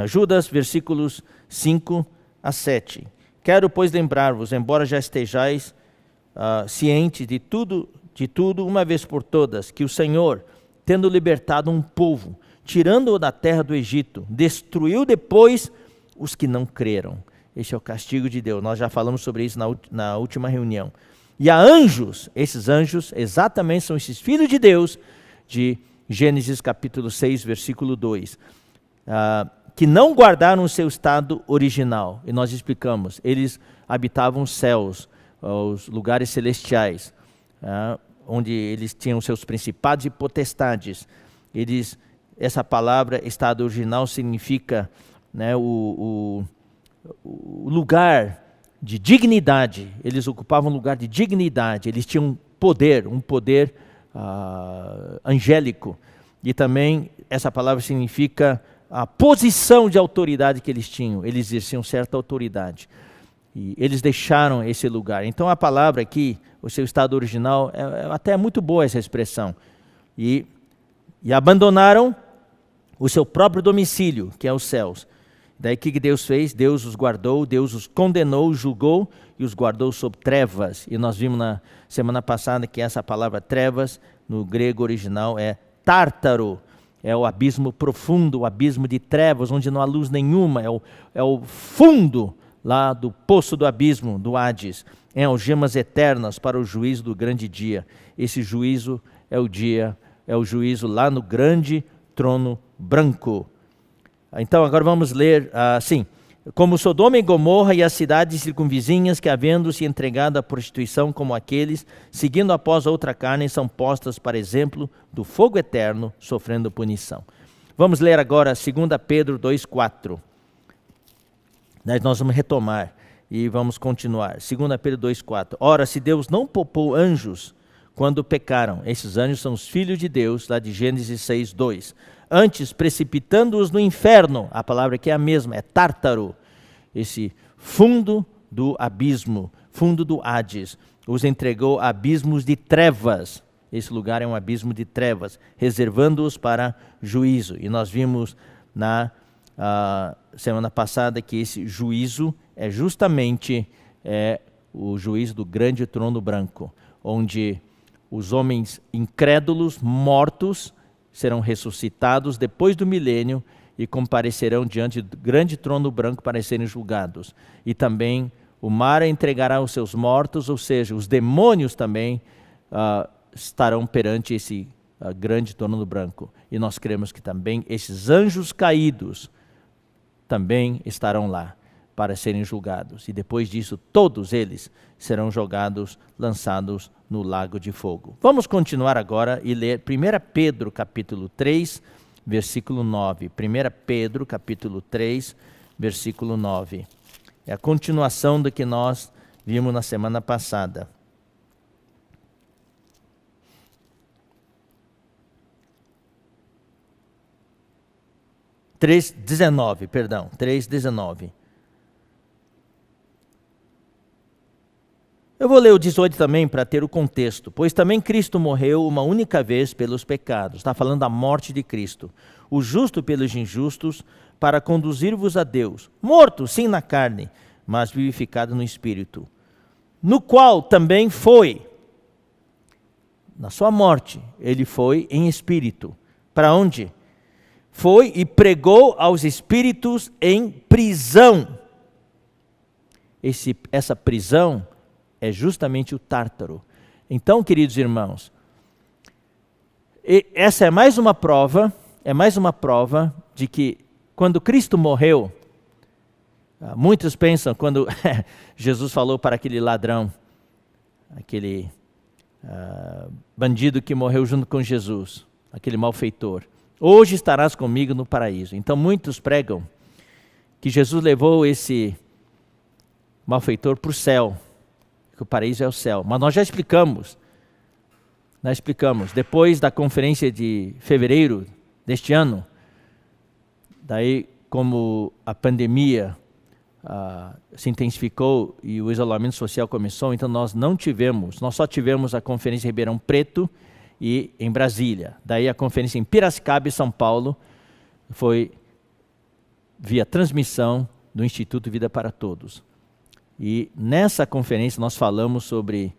Judas, versículos 5 a 7. Quero, pois, lembrar-vos, embora já estejais cientes de tudo, uma vez por todas, que o Senhor, tendo libertado um povo, tirando-o da terra do Egito, destruiu depois os que não creram. Este é o castigo de Deus. Nós já falamos sobre isso na última reunião. E há anjos, esses anjos exatamente são esses filhos de Deus, de Gênesis capítulo 6, versículo 2. Que não guardaram o seu estado original. E nós explicamos, eles habitavam os céus, os lugares celestiais, onde eles tinham seus principados e potestades. Essa palavra estado original significa, né, o lugar de dignidade. Eles ocupavam um lugar de dignidade, eles tinham um poder angélico. E também essa palavra significa a posição de autoridade que eles tinham. Eles exerciam certa autoridade. E eles deixaram esse lugar. Então a palavra aqui, o seu estado original, até muito boa essa expressão. E abandonaram o seu próprio domicílio, que é os céus. Daí o que Deus fez? Deus os guardou, Deus os condenou, julgou e os guardou sob trevas. E nós vimos na semana passada que essa palavra trevas, no grego original, é tártaro. É o abismo profundo, o abismo de trevas, onde não há luz nenhuma. É o fundo lá do poço do abismo, do Hades. Em algemas eternas para o juízo do grande dia. Esse juízo é o juízo lá no grande trono branco. Então agora vamos ler assim. Como Sodoma e Gomorra e as cidades circunvizinhas que, havendo-se entregado à prostituição como aqueles, seguindo após outra carne, são postas para exemplo do fogo eterno, sofrendo punição. Vamos ler agora 2 Pedro 2,4. Nós vamos retomar e vamos continuar. 2 Pedro 2,4. Ora, se Deus não poupou anjos quando pecaram, esses anjos são os filhos de Deus, lá de Gênesis 6,2. Antes, precipitando-os no inferno, a palavra aqui é a mesma, é tártaro, esse fundo do abismo, fundo do Hades, os entregou a abismos de trevas. Esse lugar é um abismo de trevas, reservando-os para juízo. E nós vimos na semana passada que esse juízo é justamente o juízo do grande trono branco, onde os homens incrédulos, mortos, serão ressuscitados depois do milênio e comparecerão diante do grande trono branco para serem julgados. E também o mar entregará os seus mortos, ou seja, os demônios também estarão perante esse grande trono branco. E nós cremos que também esses anjos caídos também estarão lá para serem julgados. E depois disso, todos eles serão lançados no lago de fogo. Vamos continuar agora e ler 1 Pedro capítulo 3, versículo 9. 1 Pedro capítulo 3, versículo 9. É a continuação do que nós vimos na semana passada. Três 3:19. Eu vou ler o 18 também para ter o contexto. Pois também Cristo morreu uma única vez pelos pecados. Está falando da morte de Cristo. O justo pelos injustos, para conduzir-vos a Deus. Morto, sim, na carne, mas vivificado no Espírito. No qual também foi, na sua morte, ele foi em espírito. Para onde? Foi e pregou aos espíritos em prisão. Essa prisão é justamente o tártaro. Então, queridos irmãos, essa é mais uma prova de que quando Cristo morreu, muitos pensam, quando Jesus falou para aquele ladrão, aquele bandido que morreu junto com Jesus, aquele malfeitor, hoje estarás comigo no paraíso. Então muitos pregam que Jesus levou esse malfeitor para o céu, que o paraíso é o céu. Mas nós já explicamos, depois da conferência de fevereiro deste ano, daí como a pandemia se intensificou e o isolamento social começou, então nós só tivemos a conferência em Ribeirão Preto e em Brasília. Daí a conferência em Piracicaba e São Paulo foi via transmissão do Instituto Vida para Todos. E nessa conferência nós falamos sobre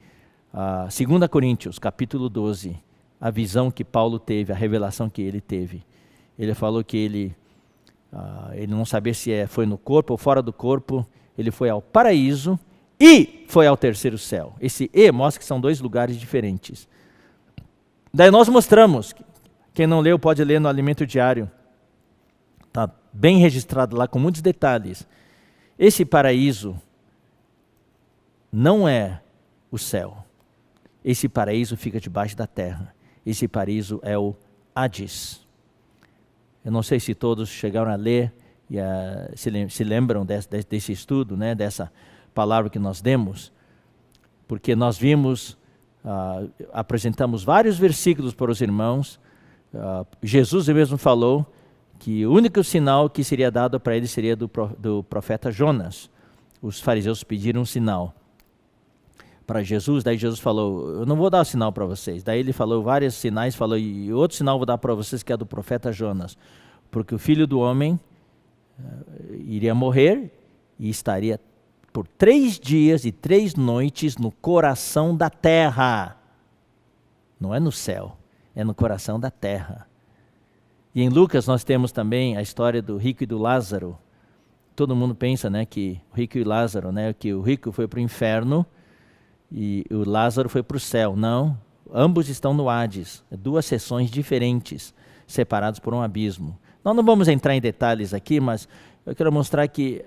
2 Coríntios, capítulo 12, a visão que Paulo teve, a revelação que ele teve. Ele falou que ele não sabia se foi no corpo ou fora do corpo, ele foi ao paraíso e foi ao terceiro céu. Esse "e" mostra que são dois lugares diferentes. Daí nós mostramos, quem não leu pode ler no Alimento Diário, está bem registrado lá com muitos detalhes. Esse paraíso não é o céu. Esse paraíso fica debaixo da terra. Esse paraíso é o Hades. Eu não sei se todos chegaram a ler e se lembram desse estudo, né, dessa palavra que nós demos, porque nós vimos, apresentamos vários versículos para os irmãos. Jesus mesmo falou que o único sinal que seria dado para ele seria do profeta Jonas. Os fariseus pediram um sinal para Jesus, daí Jesus falou, eu não vou dar o sinal para vocês. Daí ele falou vários sinais, falou, e outro sinal eu vou dar para vocês que é do profeta Jonas, porque o Filho do Homem iria morrer e estaria por 3 dias e 3 noites no coração da terra. Não é no céu, é no coração da terra. E em Lucas nós temos também a história do rico e do Lázaro. Todo mundo pensa, né, que o rico e Lázaro, né, que o rico foi para o inferno e o Lázaro foi para o céu. Não, ambos estão no Hades. 2 seções diferentes, separados por um abismo. Nós não vamos entrar em detalhes aqui, mas eu quero mostrar que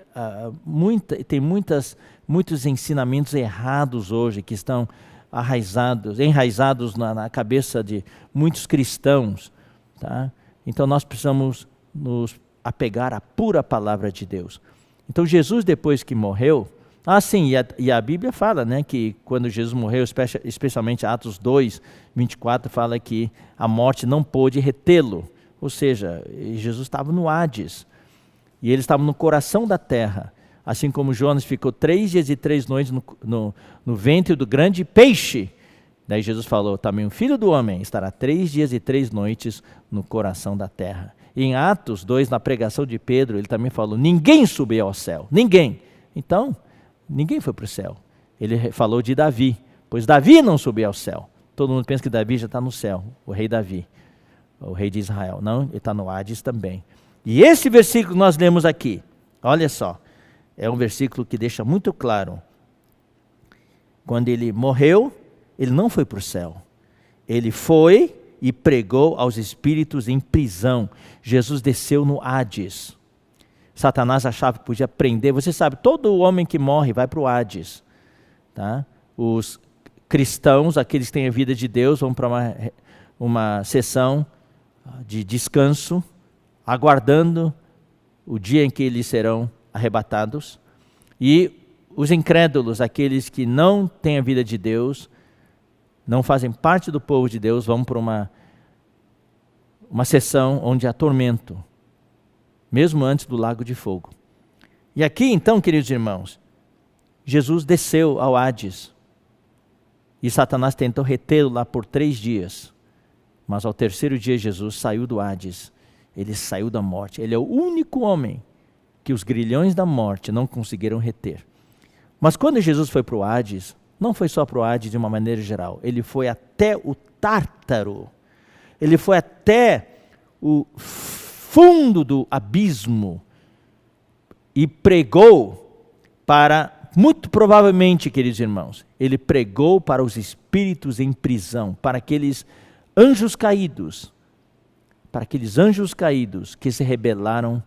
tem muitos ensinamentos errados hoje que estão enraizados na cabeça de muitos cristãos. Tá? Então nós precisamos nos apegar à pura palavra de Deus. Então Jesus, depois que morreu, sim, e a Bíblia fala, né, que quando Jesus morreu, especialmente Atos 2, 24, fala que a morte não pôde retê-lo. Ou seja, Jesus estava no Hades. E ele estava no coração da terra. Assim como Jonas ficou 3 dias e 3 noites no ventre do grande peixe. Daí Jesus falou, também o Filho do Homem estará 3 dias e 3 noites no coração da terra. E em Atos 2, na pregação de Pedro, ele também falou, ninguém subiu ao céu, ninguém. Então, ninguém foi para o céu. Ele falou de Davi, pois Davi não subiu ao céu. Todo mundo pensa que Davi já está no céu, o rei Davi, o rei de Israel. Não, ele está no Hades também. E esse versículo que nós lemos aqui, olha só, é um versículo que deixa muito claro. Quando ele morreu, ele não foi para o céu. Ele foi e pregou aos espíritos em prisão. Jesus desceu no Hades. Satanás achava que podia prender. Você sabe, todo homem que morre vai para o Hades. Tá? Os cristãos, aqueles que têm a vida de Deus, vão para uma sessão de descanso, aguardando o dia em que eles serão arrebatados. E os incrédulos, aqueles que não têm a vida de Deus, não fazem parte do povo de Deus, vão para uma sessão onde há tormento, mesmo antes do lago de fogo. E aqui então, queridos irmãos, Jesus desceu ao Hades e Satanás tentou retê-lo lá por 3 dias. Mas ao 3º dia Jesus saiu do Hades, ele saiu da morte. Ele é o único homem que os grilhões da morte não conseguiram reter. Mas quando Jesus foi para o Hades, não foi só para o Hades de uma maneira geral, ele foi até o Tártaro, ele foi até o fundo do abismo e pregou muito provavelmente, queridos irmãos, ele pregou para os espíritos em prisão, para aqueles anjos caídos, que se rebelaram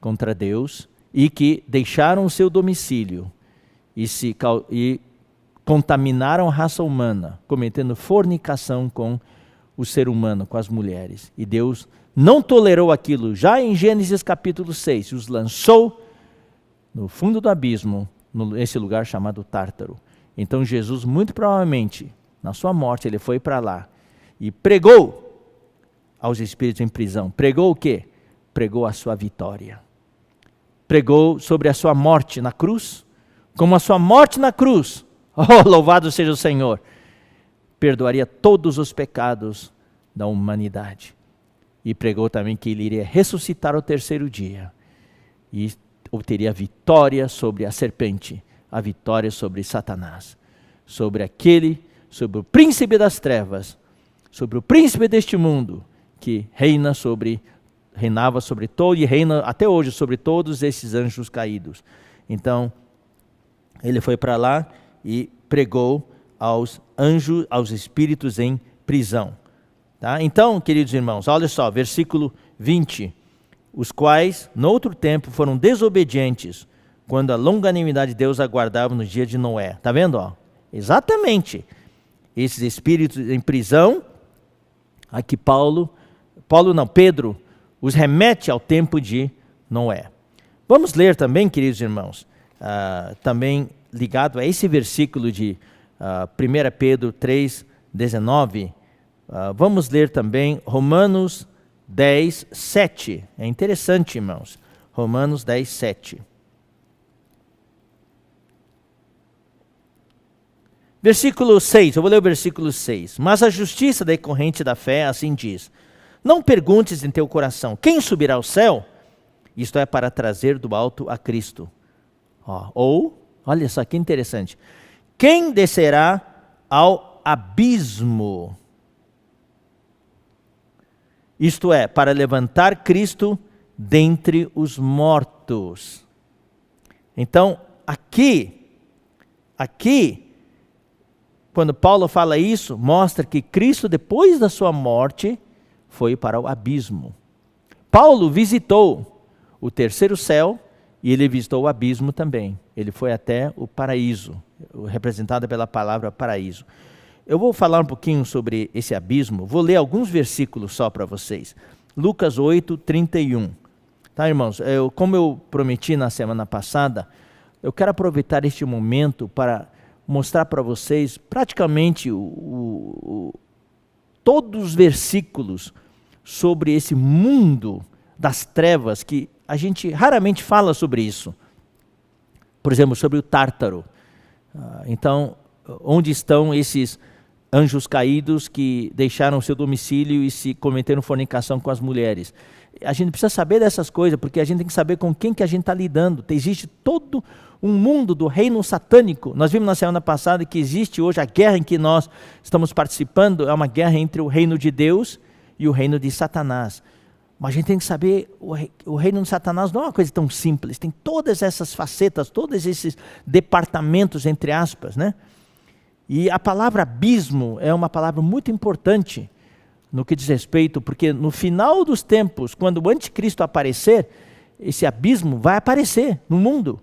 contra Deus e que deixaram o seu domicílio e contaminaram a raça humana, cometendo fornicação com o ser humano, com as mulheres. E Deus não tolerou aquilo. Já em Gênesis capítulo 6, os lançou no fundo do abismo, nesse lugar chamado Tártaro. Então Jesus, muito provavelmente, na sua morte, ele foi para lá e pregou aos espíritos em prisão. Pregou o quê? Pregou a sua vitória. Pregou sobre a sua morte na cruz, como a sua morte na cruz, oh, louvado seja o Senhor, perdoaria todos os pecados da humanidade. E pregou também que ele iria ressuscitar ao 3º dia. e obteria a vitória sobre a serpente, a vitória sobre Satanás, sobre o príncipe das trevas, sobre o príncipe deste mundo, que reinava sobre todo e reina até hoje sobre todos esses anjos caídos. Então, ele foi para lá e pregou aos anjos, aos espíritos em prisão. Tá? Então, queridos irmãos, olha só, versículo 20. Os quais, no outro tempo, foram desobedientes, quando a longanimidade de Deus aguardava no dia de Noé. Está vendo? Ó? Exatamente. Esses espíritos em prisão, aqui Pedro os remete ao tempo de Noé. Vamos ler também, queridos irmãos, também ligado a esse versículo de 1 Pedro 3,19, vamos ler também Romanos 10, 7. É interessante, irmãos. Romanos 10, 7. Versículo 6, eu vou ler o versículo 6. Mas a justiça decorrente da fé assim diz: não perguntes em teu coração, quem subirá ao céu? Isto é para trazer do alto a Cristo. Olha só que interessante. Quem descerá ao abismo? Isto é, para levantar Cristo dentre os mortos. Então, aqui, quando Paulo fala isso, mostra que Cristo, depois da sua morte, foi para o abismo. Paulo visitou o terceiro céu e ele visitou o abismo também. Ele foi até o paraíso, representado pela palavra paraíso. Eu vou falar um pouquinho sobre esse abismo, vou ler alguns versículos só para vocês. Lucas 8, 31. Tá, irmãos? Como eu prometi na semana passada, eu quero aproveitar este momento para mostrar para vocês praticamente todos os versículos sobre esse mundo das trevas, que a gente raramente fala sobre isso. Por exemplo, sobre o Tártaro. Então, onde estão esses anjos caídos que deixaram seu domicílio e se cometeram fornicação com as mulheres? A gente precisa saber dessas coisas, porque a gente tem que saber com quem que a gente está lidando. Existe todo um mundo do reino satânico. Nós vimos na semana passada que existe hoje a guerra em que nós estamos participando, é uma guerra entre o reino de Deus e o reino de Satanás. Mas a gente tem que saber, o reino de Satanás não é uma coisa tão simples, tem todas essas facetas, todos esses departamentos, entre aspas, né? E a palavra abismo é uma palavra muito importante no que diz respeito, porque no final dos tempos, quando o anticristo aparecer, esse abismo vai aparecer no mundo.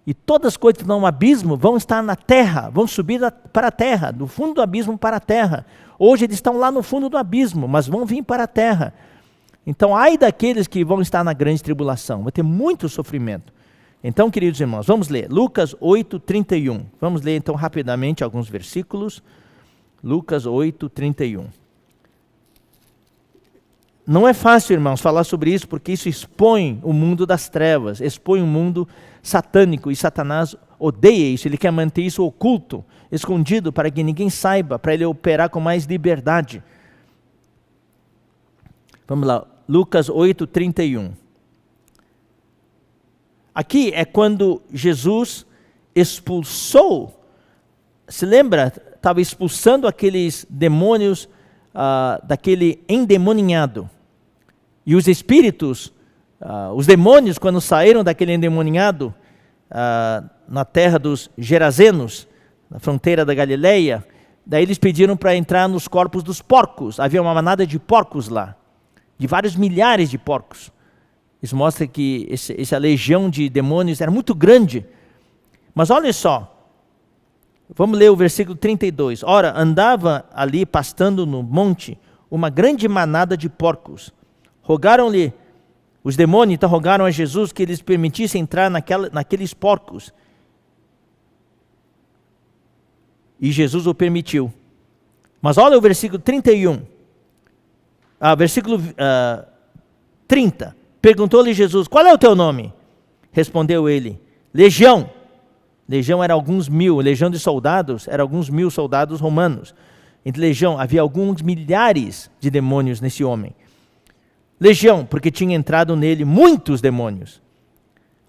E todas as coisas que estão no abismo vão estar na terra, vão subir para a terra, do fundo do abismo para a terra. Hoje eles estão lá no fundo do abismo, mas vão vir para a terra. Então, ai daqueles que vão estar na grande tribulação, vai ter muito sofrimento. Então, queridos irmãos, vamos ler Lucas 8, 31. Vamos ler então rapidamente alguns versículos. Lucas 8, 31. Não é fácil, irmãos, falar sobre isso, porque isso expõe o mundo das trevas, expõe o mundo satânico, e Satanás odeia isso, ele quer manter isso oculto, escondido, para que ninguém saiba, para ele operar com mais liberdade. Vamos lá, Lucas 8, 31. Aqui é quando Jesus expulsou, se lembra? Estava expulsando aqueles demônios daquele endemoninhado. E os espíritos, os demônios, quando saíram daquele endemoninhado, na terra dos Gerazenos, na fronteira da Galileia, daí eles pediram para entrar nos corpos dos porcos. Havia uma manada de porcos lá, de vários milhares de porcos. Isso mostra que essa legião de demônios era muito grande. Mas olha só, vamos ler o versículo 32. Ora, andava ali pastando no monte uma grande manada de porcos. Rogaram-lhe, os demônios então rogaram a Jesus que eles permitissem entrar naqueles porcos. E Jesus o permitiu. Mas olha o versículo 31. Versículo 30. Perguntou-lhe Jesus, qual é o teu nome? Respondeu ele, Legião. Legião era alguns mil, legião de soldados, era alguns mil soldados romanos. Entre legião havia alguns milhares de demônios nesse homem. Legião, porque tinha entrado nele muitos demônios.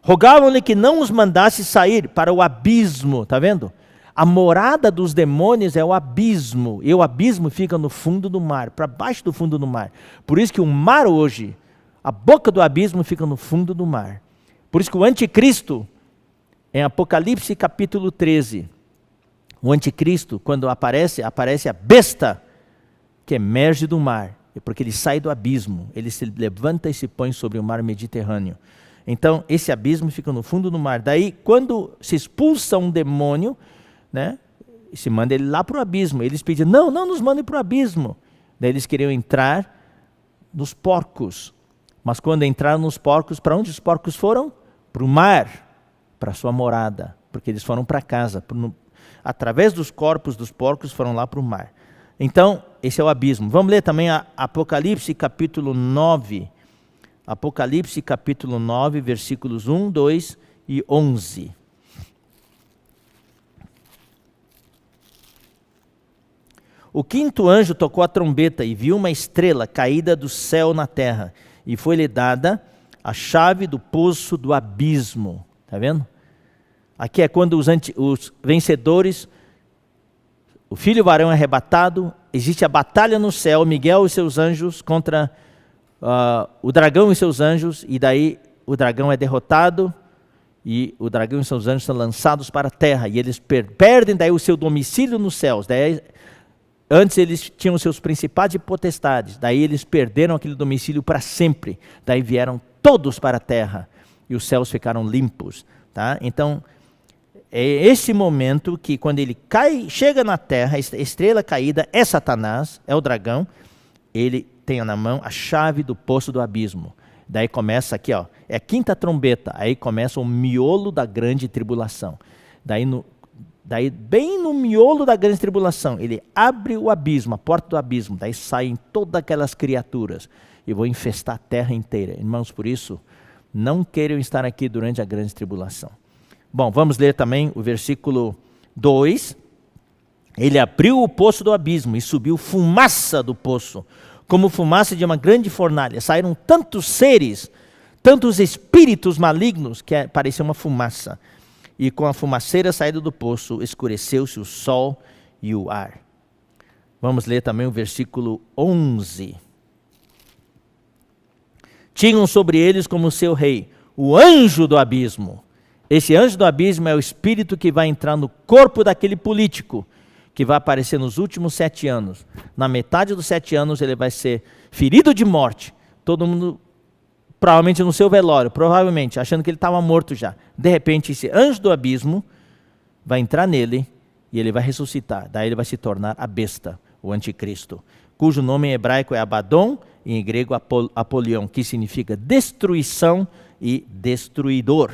rogavam-lhe que não os mandasse sair para o abismo. Está vendo? A morada dos demônios é o abismo. E o abismo fica no fundo do mar, para baixo do fundo do mar. Por isso que o mar hoje, a boca do abismo fica no fundo do mar. Por isso que o anticristo, em Apocalipse capítulo 13, o anticristo, quando aparece a besta que emerge do mar. É porque ele sai do abismo, ele se levanta e se põe sobre o mar Mediterrâneo. Então, esse abismo fica no fundo do mar. Daí, quando se expulsa um demônio, né, se manda ele lá para o abismo. Eles pediam, não nos mandem para o abismo. Daí eles queriam entrar nos porcos. Mas quando entraram nos porcos, para onde os porcos foram? Para o mar, para a sua morada. Porque eles foram para casa. Através dos corpos dos porcos, foram lá para o mar. Então, esse é o abismo. Vamos ler também Apocalipse capítulo 9. Apocalipse capítulo 9, versículos 1, 2 e 11. O quinto anjo tocou a trombeta e viu uma estrela caída do céu na terra. E foi-lhe dada a chave do poço do abismo. Está vendo? Aqui é quando os vencedores, o filho varão é arrebatado, existe a batalha no céu, Miguel e seus anjos contra o dragão e seus anjos, e daí o dragão é derrotado, e o dragão e seus anjos são lançados para a terra, e eles perdem daí o seu domicílio nos céus. Daí, antes eles tinham seus principados e potestades, daí eles perderam aquele domicílio para sempre, daí vieram todos para a terra, e os céus ficaram limpos. Tá? Então, é esse momento que quando ele chega na terra, a estrela caída é Satanás, é o dragão, ele tem na mão a chave do poço do abismo. Daí começa aqui, ó, é a quinta trombeta, aí começa o miolo da grande tribulação. Daí bem no miolo da grande tribulação, ele abre o abismo, a porta do abismo, daí saem todas aquelas criaturas e vão infestar a terra inteira. Irmãos, por isso, não queiram estar aqui durante a grande tribulação. Bom, vamos ler também o versículo 2. Ele abriu o poço do abismo e subiu fumaça do poço, como fumaça de uma grande fornalha. Saíram tantos seres, tantos espíritos malignos, que parecia uma fumaça. E com a fumaceira saída do poço, escureceu-se o sol e o ar. Vamos ler também o versículo 11. Tinham sobre eles como seu rei o anjo do abismo. Esse anjo do abismo é o espírito que vai entrar no corpo daquele político, que vai aparecer nos últimos 7 anos. Na metade dos 7 anos ele vai ser ferido de morte. Todo mundo, provavelmente no seu velório, provavelmente, achando que ele estava morto já. De repente esse anjo do abismo vai entrar nele e ele vai ressuscitar. Daí ele vai se tornar a besta, o anticristo, cujo nome em hebraico é Abaddon, e em grego Apolion, que significa destruição e destruidor.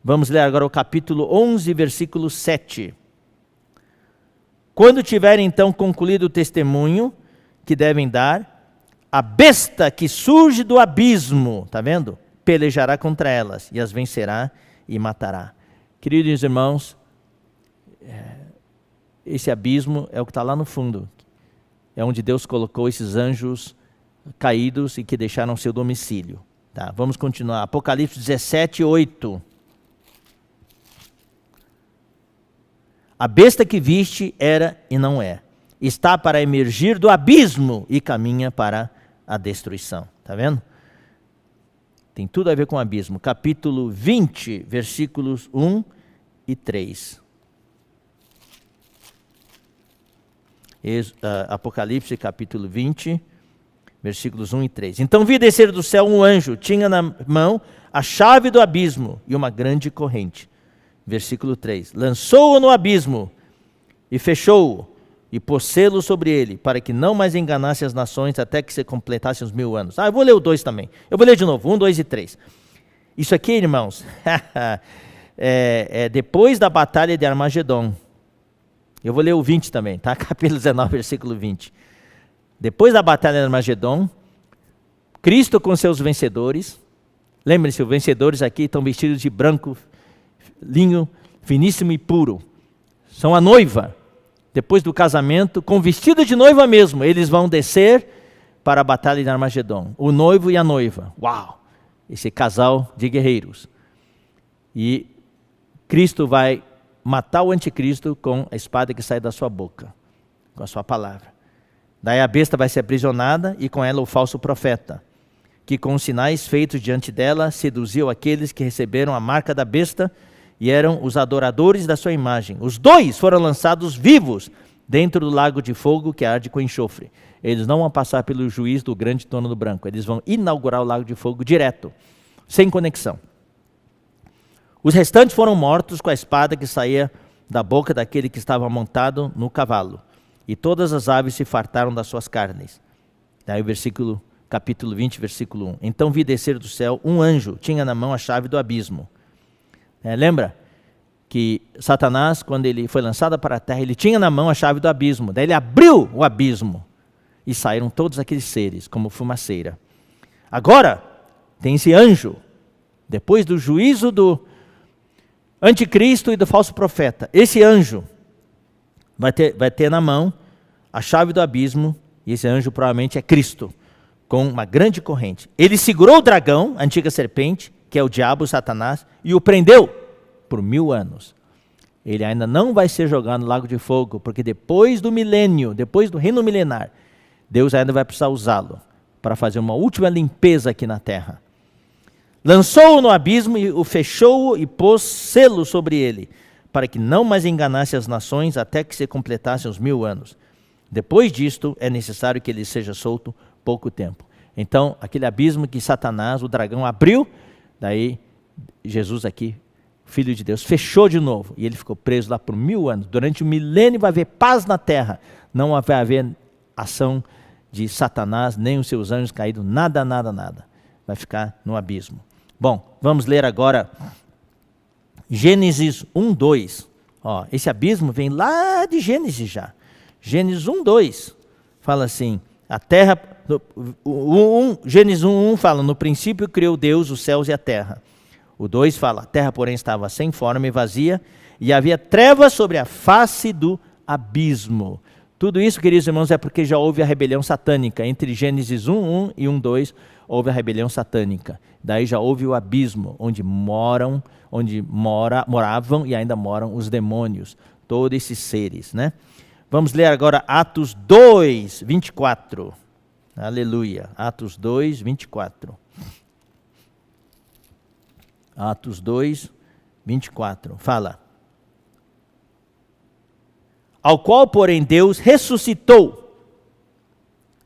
Vamos ler agora o capítulo 11, versículo 7. Quando tiverem então concluído o testemunho que devem dar, a besta que surge do abismo, está vendo? Pelejará contra elas e as vencerá e matará. Queridos irmãos, esse abismo é o que está lá no fundo. É onde Deus colocou esses anjos caídos e que deixaram seu domicílio. Tá, vamos continuar. Apocalipse 17, 8. A besta que viste era e não é. Está para emergir do abismo e caminha para a destruição. Está vendo? Tem tudo a ver com o abismo. Capítulo 20, versículos 1 e 3. Apocalipse capítulo 20, versículos 1 e 3. Então vi descer do céu um anjo, tinha na mão a chave do abismo e uma grande corrente. Versículo 3. Lançou-o no abismo e fechou-o e pôs selo sobre ele, para que não mais enganasse as nações até que se completassem os 1000 anos. Eu vou ler o 2 também. Eu vou ler de novo, 1, 2 e 3. Isso aqui, irmãos, é depois da batalha de Armagedon. Eu vou ler o 20 também, tá? Capítulo 19, versículo 20. Depois da batalha de Armagedon, Cristo com seus vencedores, lembrem-se, os vencedores aqui estão vestidos de branco, linho finíssimo e puro. São a noiva. Depois do casamento, com vestido de noiva mesmo, eles vão descer para a batalha de Armagedon. O noivo e a noiva. Uau! Esse casal de guerreiros. E Cristo vai matar o anticristo com a espada que sai da sua boca, com a sua palavra. Daí a besta vai ser aprisionada e com ela o falso profeta, que com os sinais feitos diante dela seduziu aqueles que receberam a marca da besta e eram os adoradores da sua imagem. Os dois foram lançados vivos dentro do lago de fogo que arde com enxofre. Eles não vão passar pelo juiz do grande trono branco, eles vão inaugurar o lago de fogo direto, sem conexão. Os restantes foram mortos com a espada que saía da boca daquele que estava montado no cavalo. E todas as aves se fartaram das suas carnes. Daí o capítulo 20, versículo 1. Então vi descer do céu um anjo, tinha na mão a chave do abismo. Lembra que Satanás, quando ele foi lançado para a terra, ele tinha na mão a chave do abismo. Daí ele abriu o abismo e saíram todos aqueles seres, como fumaceira. Agora, tem esse anjo, depois do juízo do anticristo e do falso profeta. Esse anjo vai ter na mão a chave do abismo, e esse anjo provavelmente é Cristo, com uma grande corrente. Ele segurou o dragão, a antiga serpente, que é o diabo, Satanás, e o prendeu por 1000 anos. Ele ainda não vai ser jogado no lago de fogo, porque depois do milênio, depois do reino milenar, Deus ainda vai precisar usá-lo para fazer uma última limpeza aqui na terra. Lançou-o no abismo e o fechou e pôs selo sobre ele, para que não mais enganasse as nações até que se completassem os 1000 anos. Depois disto, é necessário que ele seja solto pouco tempo. Então, aquele abismo que Satanás, o dragão, abriu, daí Jesus aqui, Filho de Deus, fechou de novo, e ele ficou preso lá por 1000 anos. Durante o milênio vai haver paz na terra, não vai haver ação de Satanás, nem os seus anjos caídos, nada. Vai ficar no abismo. Bom, vamos ler agora Gênesis 1, 2. Esse abismo vem lá de Gênesis já. Gênesis 1, 2 fala assim, a terra, Gênesis 1, 1 fala, no princípio criou Deus os céus e a terra. O 2 fala, a terra porém estava sem forma e vazia, e havia trevas sobre a face do abismo. Tudo isso, queridos irmãos, é porque já houve a rebelião satânica. Entre Gênesis 1, 1 e 1, 2, houve a rebelião satânica. Daí já houve o abismo, onde moravam e ainda moram os demônios, todos esses seres, né? Vamos ler agora Atos 2, 24. Aleluia. Atos 2, 24. Atos 2, 24. Fala. Ao qual, porém, Deus ressuscitou.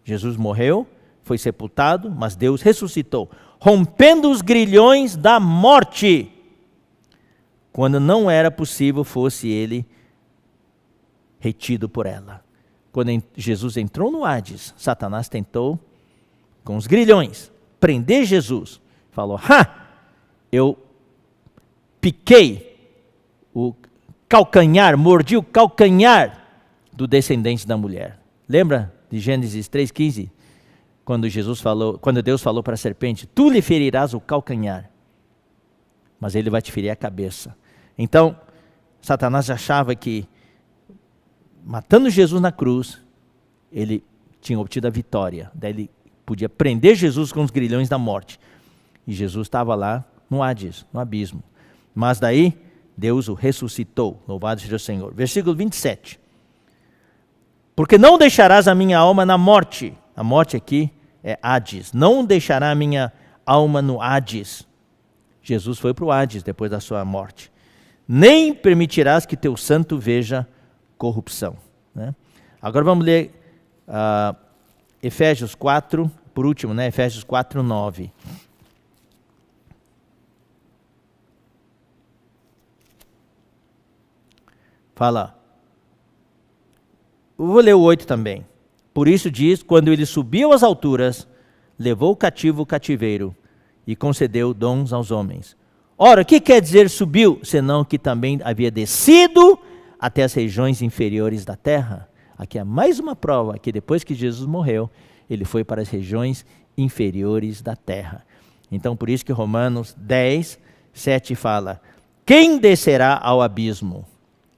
Jesus morreu, foi sepultado, mas Deus ressuscitou, rompendo os grilhões da morte, quando não era possível fosse ele retido por ela. Quando Jesus entrou no Hades, Satanás tentou, com os grilhões, prender Jesus. Falou, eu piquei o calcanhar, mordi o calcanhar do descendente da mulher. Lembra de Gênesis 3,15? Quando Deus falou para a serpente, tu lhe ferirás o calcanhar, mas ele vai te ferir a cabeça. Então, Satanás achava que, matando Jesus na cruz, ele tinha obtido a vitória. Daí ele podia prender Jesus com os grilhões da morte. E Jesus estava lá no Hades, no abismo. Mas daí, Deus o ressuscitou. Louvado seja o Senhor. Versículo 27. Porque não deixarás a minha alma na morte. A morte aqui é Hades. Não deixará a minha alma no Hades. Jesus foi para o Hades depois da sua morte. Nem permitirás que teu santo veja corrupção. Né? Agora vamos ler Efésios 4, por último, né? Efésios 4, 9. Fala. Eu vou ler o 8 também. Por isso diz, quando ele subiu às alturas, levou cativo o cativeiro e concedeu dons aos homens. Ora, o que quer dizer subiu? Senão que também havia descido até as regiões inferiores da terra. Aqui é mais uma prova que depois que Jesus morreu, ele foi para as regiões inferiores da terra. Então, por isso que Romanos 10, 7 fala, quem descerá ao abismo?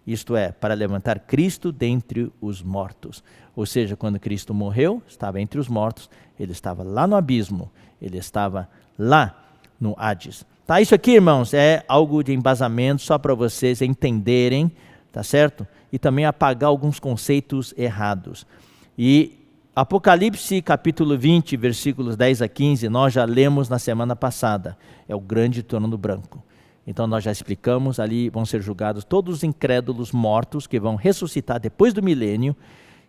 Isto é, para levantar Cristo dentre os mortos. Ou seja, quando Cristo morreu, estava entre os mortos, ele estava lá no abismo, ele estava lá no Hades. Tá, isso aqui, irmãos, é algo de embasamento só para vocês entenderem, tá certo? E também apagar alguns conceitos errados. E Apocalipse capítulo 20, versículos 10 a 15, nós já lemos na semana passada. É o grande trono branco. Então nós já explicamos, ali vão ser julgados todos os incrédulos mortos que vão ressuscitar depois do milênio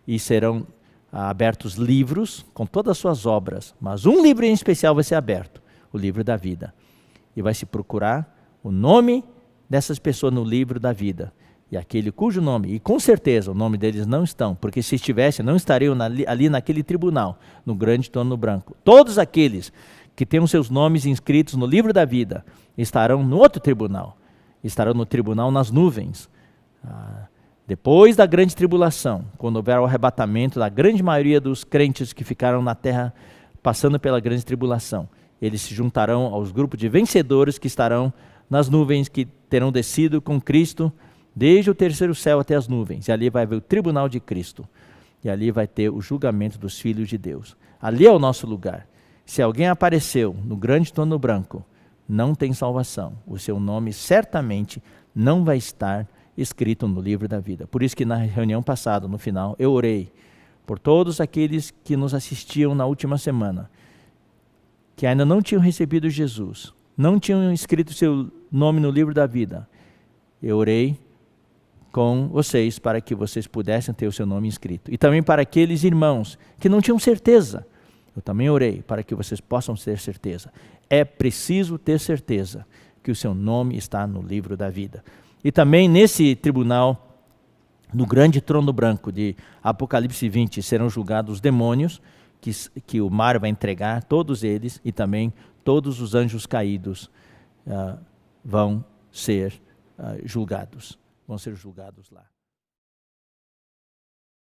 e serão abertos livros com todas as suas obras. Mas um livro em especial vai ser aberto, o livro da vida. E vai se procurar o nome dessas pessoas no livro da vida. E aquele cujo nome, e com certeza o nome deles não estão, porque se estivesse, não estariam ali naquele tribunal, no grande trono branco. Todos aqueles que têm os seus nomes inscritos no livro da vida, estarão no outro tribunal, estarão no tribunal nas nuvens. Depois da grande tribulação, quando houver o arrebatamento da grande maioria dos crentes que ficaram na terra, passando pela grande tribulação, eles se juntarão aos grupos de vencedores que estarão nas nuvens, que terão descido com Cristo, desde o terceiro céu até as nuvens, e ali vai haver o tribunal de Cristo, e ali vai ter o julgamento dos filhos de Deus. Ali é o nosso lugar. Se alguém apareceu no grande trono branco, não tem salvação. O seu nome certamente não vai estar escrito no livro da vida. Por isso que na reunião passada, no final, eu orei por todos aqueles que nos assistiam na última semana, que ainda não tinham recebido Jesus, não tinham escrito seu nome no livro da vida. Eu orei com vocês para que vocês pudessem ter o seu nome inscrito. E também para aqueles irmãos que não tinham certeza. Eu também orei para que vocês possam ter certeza. É preciso ter certeza que o seu nome está no livro da vida. E também nesse tribunal, no grande trono branco de Apocalipse 20, serão julgados os demônios, que o mar vai entregar, todos eles, e também todos os anjos caídos vão ser julgados. Vão ser julgados lá.